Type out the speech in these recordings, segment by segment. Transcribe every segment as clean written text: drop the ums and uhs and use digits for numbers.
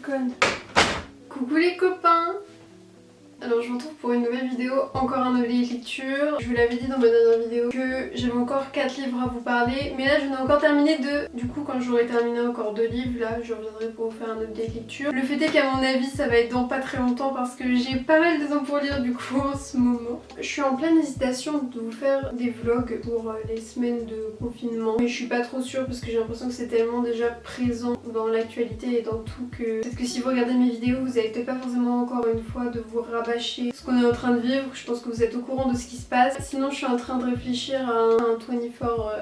déconne. Coucou les copains! Alors je vous retrouve pour une nouvelle vidéo, encore un update lecture. Je vous l'avais dit dans ma dernière vidéo que j'avais encore 4 livres à vous parler, mais là je n'ai encore terminé 2. Du coup quand j'aurai terminé encore 2 livres, là je reviendrai pour vous faire un update lecture. Le fait est qu'à mon avis ça va être dans pas très longtemps parce que j'ai pas mal de temps pour lire du coup en ce moment. Je suis en pleine hésitation de vous faire des vlogs pour les semaines de confinement, mais je suis pas trop sûre parce que j'ai l'impression que c'est tellement déjà présent dans l'actualité et dans tout que peut-être que si vous regardez mes vidéos vous avez peut-être pas forcément encore une fois de vous rabâcher ce qu'on est en train de vivre. Je pense que vous êtes au courant de ce qui se passe. Sinon je suis en train de réfléchir à un 24-hour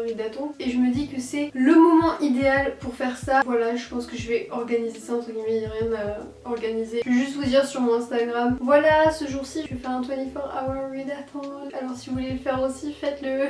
readathon et je me dis que c'est le moment idéal pour faire ça. Voilà, je pense que je vais organiser ça entre guillemets, il n'y a rien à organiser. Je vais juste vous dire sur mon Instagram, voilà, ce jour-ci je vais faire un 24-hour readathon. Alors si vous voulez le faire aussi, faites-le.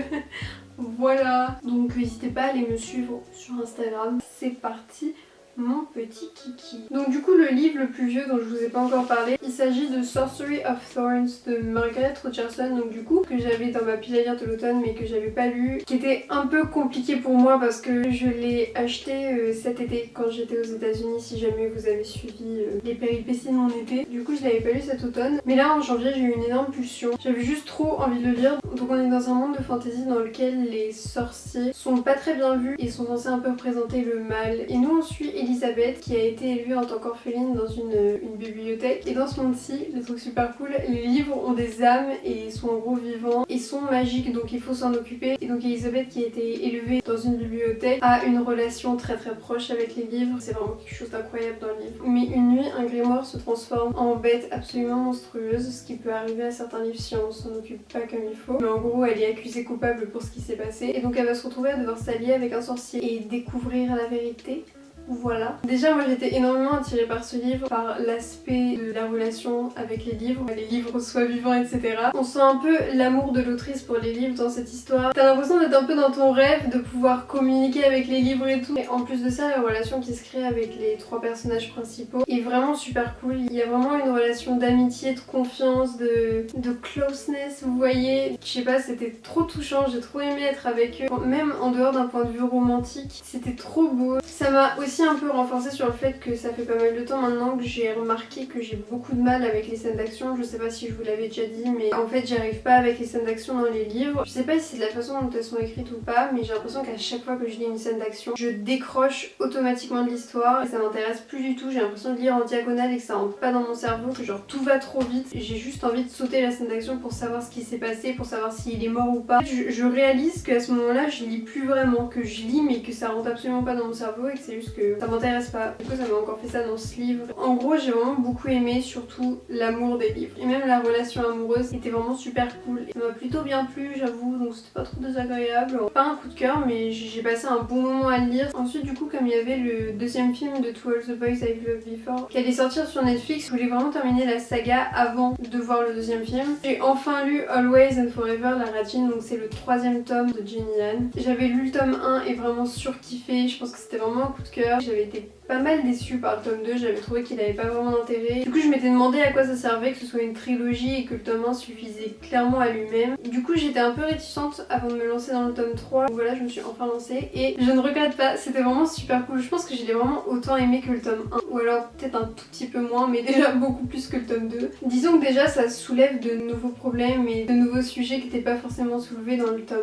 Voilà, donc n'hésitez pas à aller me suivre sur Instagram. C'est parti, mon petit kiki. Donc du coup le livre le plus vieux dont je vous ai pas encore parlé, il s'agit de Sorcery of Thorns de Margaret Rogerson, donc du coup que j'avais dans ma pile à lire de l'automne mais que j'avais pas lu, qui était un peu compliqué pour moi parce que je l'ai acheté cet été quand j'étais aux États-Unis, si jamais vous avez suivi les péripéties de mon été. Du coup je l'avais pas lu cet automne, mais là en janvier j'ai eu une énorme pulsion, j'avais juste trop envie de le lire. Donc on est dans un monde de fantasy dans lequel les sorciers sont pas très bien vus et sont censés un peu représenter le mal, et nous on suit Elisabeth qui a été élevée en tant qu'orpheline dans une bibliothèque. Et dans ce monde-ci, le truc super cool, les livres ont des âmes et sont en gros vivants et sont magiques, donc il faut s'en occuper. Et donc Elisabeth qui a été élevée dans une bibliothèque a une relation très très proche avec les livres. C'est vraiment quelque chose d'incroyable dans le livre. Mais une nuit, un grimoire se transforme en bête absolument monstrueuse, ce qui peut arriver à certains livres si on s'en occupe pas comme il faut. Mais en gros, elle est accusée coupable pour ce qui s'est passé. Et donc elle va se retrouver à devoir s'allier avec un sorcier et découvrir la vérité. Voilà. Déjà moi j'étais énormément attirée par ce livre, par l'aspect de la relation avec les livres soient vivants, etc. On sent un peu l'amour de l'autrice pour les livres dans cette histoire. T'as l'impression d'être un peu dans ton rêve, de pouvoir communiquer avec les livres et tout. Et en plus de ça, la relation qui se crée avec les 3 personnages principaux est vraiment super cool. Il y a vraiment une relation d'amitié, de confiance, de closeness, vous voyez. Je sais pas, c'était trop touchant, j'ai trop aimé être avec eux. Même en dehors d'un point de vue romantique, c'était trop beau. Ça m'a aussi un peu renforcé sur le fait que ça fait pas mal de temps maintenant que j'ai remarqué que j'ai beaucoup de mal avec les scènes d'action. Je sais pas si je vous l'avais déjà dit, mais en fait j'arrive pas avec les scènes d'action dans les livres. Je sais pas si c'est de la façon dont elles sont écrites ou pas, mais j'ai l'impression qu'à chaque fois que je lis une scène d'action, je décroche automatiquement de l'histoire et ça m'intéresse plus du tout. J'ai l'impression de lire en diagonale et que ça rentre pas dans mon cerveau, que genre tout va trop vite. J'ai juste envie de sauter la scène d'action pour savoir ce qui s'est passé, pour savoir s'il est mort ou pas. Je réalise qu'à ce moment-là, je lis plus vraiment, que je lis mais que ça rentre absolument pas dans mon cerveau et que c'est juste que ça m'intéresse pas. Du coup ça m'a encore fait ça dans ce livre. En gros j'ai vraiment beaucoup aimé surtout l'amour des livres. Et même la relation amoureuse était vraiment super cool. Ça m'a plutôt bien plu j'avoue, donc c'était pas trop désagréable. Pas un coup de cœur mais j'ai passé un bon moment à le lire. Ensuite du coup comme il y avait le deuxième film de To All the Boys I've Loved Before qui allait sortir sur Netflix, je voulais vraiment terminer la saga avant de voir le deuxième film. J'ai enfin lu Always and Forever la Rajin, donc c'est le 3e tome de Jenny Han. J'avais lu le tome 1 et vraiment surkiffé, je pense que c'était vraiment un coup de cœur. J'avais été pas mal déçue par le tome 2, j'avais trouvé qu'il avait pas vraiment d'intérêt. Du coup je m'étais demandé à quoi ça servait que ce soit une trilogie et que le tome 1 suffisait clairement à lui-même. Du coup j'étais un peu réticente avant de me lancer dans le tome 3. Donc voilà, je me suis enfin lancée et je ne regrette pas, c'était vraiment super cool. Je pense que je l'ai vraiment autant aimé que le tome 1, ou alors peut-être un tout petit peu moins, mais déjà beaucoup plus que le tome 2. Disons que déjà ça soulève de nouveaux problèmes et de nouveaux sujets qui n'étaient pas forcément soulevés dans le tome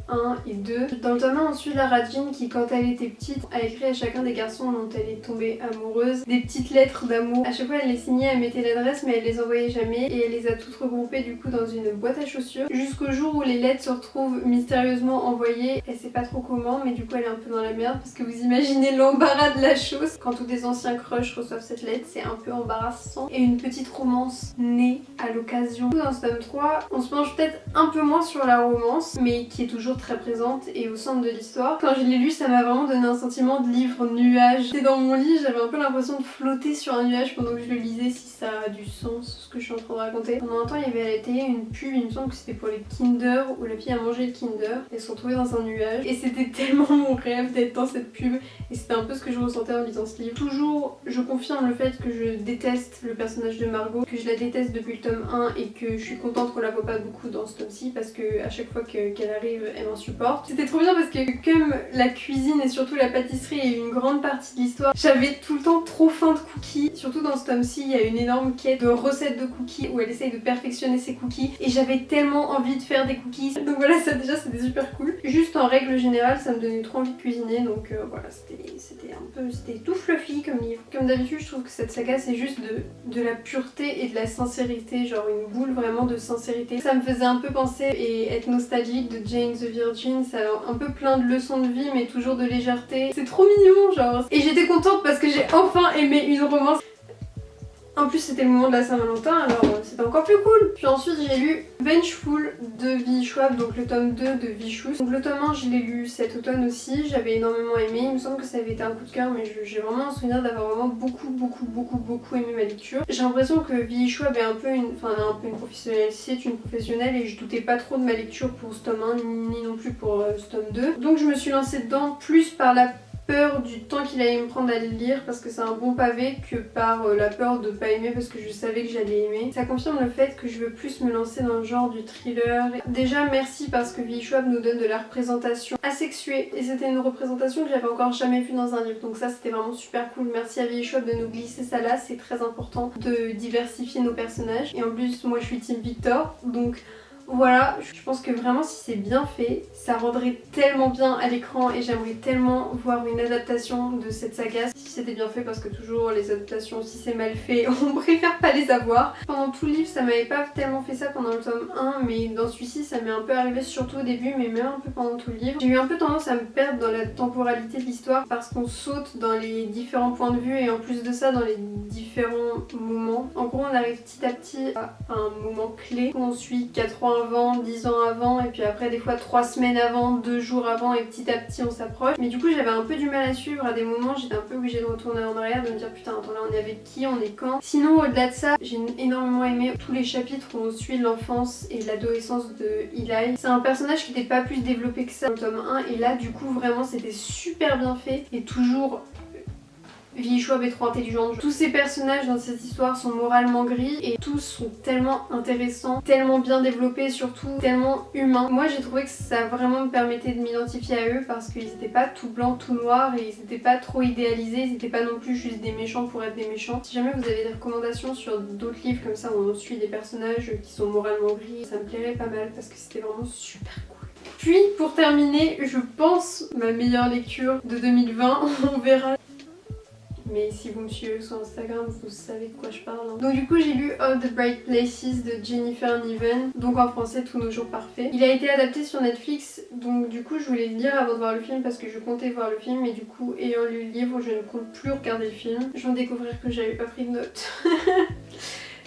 1 et 2. Dans le tome 1 on suit la Rajin qui quand elle était petite a écrit à chacun des garçons dont elle est tombée amoureuse des petites lettres d'amour. À chaque fois elle les signait, elle mettait l'adresse mais elle les envoyait jamais et elle les a toutes regroupées du coup dans une boîte à chaussures jusqu'au jour où les lettres se retrouvent mystérieusement envoyées. Elle sait pas trop comment mais du coup elle est un peu dans la merde parce que vous imaginez l'embarras de la chose. Quand tous des anciens crushs reçoivent cette lettre c'est un peu embarrassant et une petite romance née à l'occasion. Dans ce tome 3 on se penche peut-être un peu moins sur la romance mais qui est toujours très présente et au centre de l'histoire. Quand je l'ai lu ça m'a vraiment donné un sentiment de livre nuage. J'étais dans mon lit, j'avais un peu l'impression de flotter sur un nuage pendant que je le lisais, si ça a du sens ce que je suis en train de raconter. Pendant un temps il y avait à la télé une pub, il me semble que c'était pour les Kinder où la fille a mangé le Kinder et se retrouvait dans un nuage et c'était tellement mon rêve d'être dans cette pub et c'était un peu ce que je ressentais en lisant ce livre. Toujours je confirme le fait que je déteste le personnage de Margot, que je la déteste depuis le tome 1 et que je suis contente qu'on la voit pas beaucoup dans ce tome-ci parce que à chaque fois qu'elle arrive elle m'insupporte. C'était trop bien parce que comme la cuisine et surtout la pâtisserie est une grande partie de l'histoire. J'avais tout le temps trop faim de cookies. Surtout dans ce tome-ci, il y a une énorme quête de recettes de cookies où elle essaye de perfectionner ses cookies. Et j'avais tellement envie de faire des cookies. Donc voilà, ça déjà c'était super cool. Juste en règle générale, ça me donnait trop envie de cuisiner. Donc voilà, c'était tout fluffy comme livre. Comme d'habitude, je trouve que cette saga c'est juste de la pureté et de la sincérité. Genre une boule vraiment de sincérité. Ça me faisait un peu penser et être nostalgique de Jane the Virgin. Ça a un peu plein de leçons de vie mais toujours de légèreté. C'est trop mignon genre. Et j'étais contente parce que j'ai enfin aimé une romance. En plus c'était le moment de la Saint-Valentin alors c'était encore plus cool. Puis ensuite j'ai lu Vengeful de V. Schwab, donc le tome 2 de Vicious. Donc le tome 1 je l'ai lu cet automne aussi, j'avais énormément aimé, il me semble que ça avait été un coup de cœur mais j'ai vraiment un souvenir d'avoir vraiment beaucoup aimé ma lecture. J'ai l'impression que V. Schwab est un peu une professionnelle, c'est une professionnelle et je doutais pas trop de ma lecture pour ce tome 1 ni non plus pour ce tome 2. Donc je me suis lancée dedans plus par la peur du temps qu'il allait me prendre à le lire parce que c'est un bon pavé que par la peur de pas aimer parce que je savais que j'allais aimer. Ça confirme le fait que je veux plus me lancer dans le genre du thriller. Déjà merci parce que V. Schwab nous donne de la représentation asexuée et c'était une représentation que j'avais encore jamais vue dans un livre donc ça c'était vraiment super cool. Merci à V. Schwab de nous glisser ça là, c'est très important de diversifier nos personnages et en plus moi je suis team Victor donc voilà, je pense que vraiment si c'est bien fait, ça rendrait tellement bien à l'écran et j'aimerais tellement voir une adaptation de cette saga si c'était bien fait parce que toujours les adaptations si c'est mal fait on préfère pas les avoir. Pendant tout le livre ça m'avait pas tellement fait ça pendant le tome 1 mais dans celui-ci ça m'est un peu arrivé surtout au début mais même un peu pendant tout le livre. J'ai eu un peu tendance à me perdre dans la temporalité de l'histoire parce qu'on saute dans les différents points de vue et en plus de ça dans les différents moments. En gros on arrive petit à petit à un moment clé où on suit 4 ans avant, 10 ans avant et puis après des fois 3 semaines avant, 2 jours avant et petit à petit on s'approche. Mais du coup j'avais un peu du mal à suivre, à des moments j'étais un peu obligée de retourner en arrière, de me dire putain attends là on est avec qui, on est quand. Sinon au-delà de ça j'ai énormément aimé tous les chapitres où on suit l'enfance et l'adolescence de Eli. C'est un personnage qui n'était pas plus développé que ça dans le tome 1 et là du coup vraiment c'était super bien fait et toujours V. Schwab est trop intelligente. Tous ces personnages dans cette histoire sont moralement gris et tous sont tellement intéressants, tellement bien développés, surtout tellement humains. Moi j'ai trouvé que ça vraiment me permettait de m'identifier à eux parce qu'ils étaient pas tout blanc, tout noir et ils étaient pas trop idéalisés, ils étaient pas non plus juste des méchants pour être des méchants. Si jamais vous avez des recommandations sur d'autres livres comme ça où on suit des personnages qui sont moralement gris, ça me plairait pas mal parce que c'était vraiment super cool. Puis pour terminer, je pense ma meilleure lecture de 2020, on verra. Mais si vous me suivez sur Instagram, vous savez de quoi je parle. Hein. Donc du coup j'ai lu All the Bright Places de Jennifer Niven, donc en français Tous nos jours parfaits. Il a été adapté sur Netflix, donc du coup je voulais le lire avant de voir le film parce que je comptais voir le film, mais du coup ayant lu le livre, je ne compte plus regarder le film. Je viens de découvrir que j'avais pas pris de notes.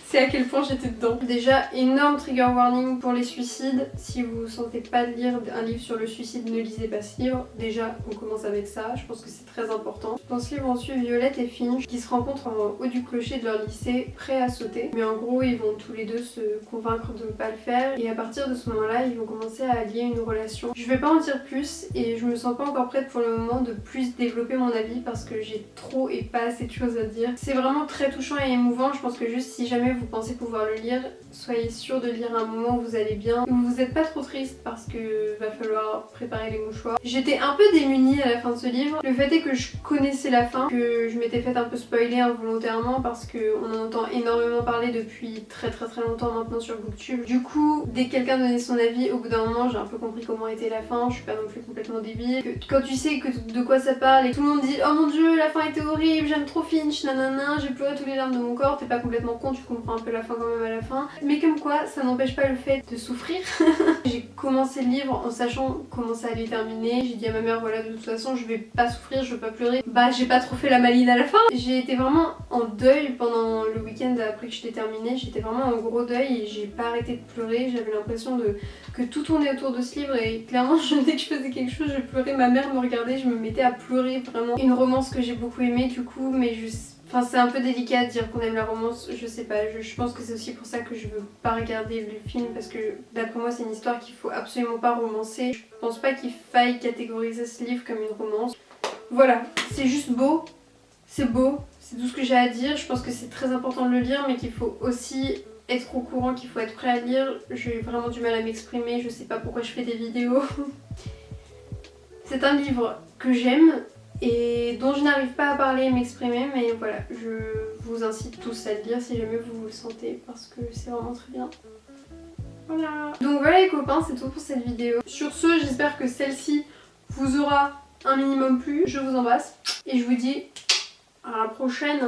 C'est à quel point j'étais dedans. Déjà, énorme trigger warning pour les suicides. Si vous sentez pas de lire un livre sur le suicide, ne lisez pas ce livre. Déjà, on commence avec ça. Je pense que c'est très important. Dans ce livre, on suit Violette et Finch qui se rencontrent en haut du clocher de leur lycée, prêts à sauter. Mais en gros, ils vont tous les deux se convaincre de ne pas le faire. Et à partir de ce moment-là, ils vont commencer à lier une relation. Je vais pas en dire plus et je me sens pas encore prête pour le moment de plus développer mon avis parce que j'ai trop et pas assez de choses à dire. C'est vraiment très touchant et émouvant. Je pense que juste si jamais vous pensez pouvoir le lire, soyez sûr de lire à un moment où vous allez bien, où vous n'êtes pas trop triste parce que va falloir préparer les mouchoirs. J'étais un peu démunie à la fin de ce livre. Le fait est que je connaissais la fin, que je m'étais fait un peu spoiler involontairement parce qu'on en entend énormément parler depuis très longtemps maintenant sur Booktube. Du coup, dès que quelqu'un donnait son avis, au bout d'un moment j'ai un peu compris comment était la fin, je suis pas non plus complètement débile. Quand tu sais de quoi ça parle et tout le monde dit oh mon dieu la fin était horrible, j'aime trop Finch, nanana, j'ai pleuré tous les larmes de mon corps, t'es pas complètement con, tu comprends un peu la fin quand même à la fin. Mais comme quoi, ça n'empêche pas le fait de souffrir. J'ai commencé le livre en sachant comment ça allait terminer. J'ai dit à ma mère voilà de toute façon je vais pas souffrir, je veux pas pleurer. Bah j'ai pas trop fait la maline à la fin. J'ai été vraiment en deuil pendant le week-end après que j'étais terminée. J'étais vraiment en gros deuil et j'ai pas arrêté de pleurer. J'avais l'impression que tout tournait autour de ce livre et clairement dès que je faisais quelque chose je pleurais. Ma mère me regardait, je me mettais à pleurer vraiment. Une romance que j'ai beaucoup aimée du coup mais enfin c'est un peu délicat de dire qu'on aime la romance, je sais pas, je pense que c'est aussi pour ça que je veux pas regarder le film parce que d'après moi c'est une histoire qu'il faut absolument pas romancer. Je pense pas qu'il faille catégoriser ce livre comme une romance. Voilà, c'est juste beau, c'est beau, c'est tout ce que j'ai à dire. Je pense que c'est très important de le lire mais qu'il faut aussi être au courant, qu'il faut être prêt à lire. J'ai vraiment du mal à m'exprimer, je sais pas pourquoi je fais des vidéos. C'est un livre que j'aime et dont dont je n'arrive pas à parler et m'exprimer, mais voilà, je vous incite tous à le lire si jamais vous le sentez parce que c'est vraiment très bien. Voilà. Donc voilà les copains, c'est tout pour cette vidéo. Sur ce, j'espère que celle-ci vous aura un minimum plu. Je vous embrasse et je vous dis à la prochaine.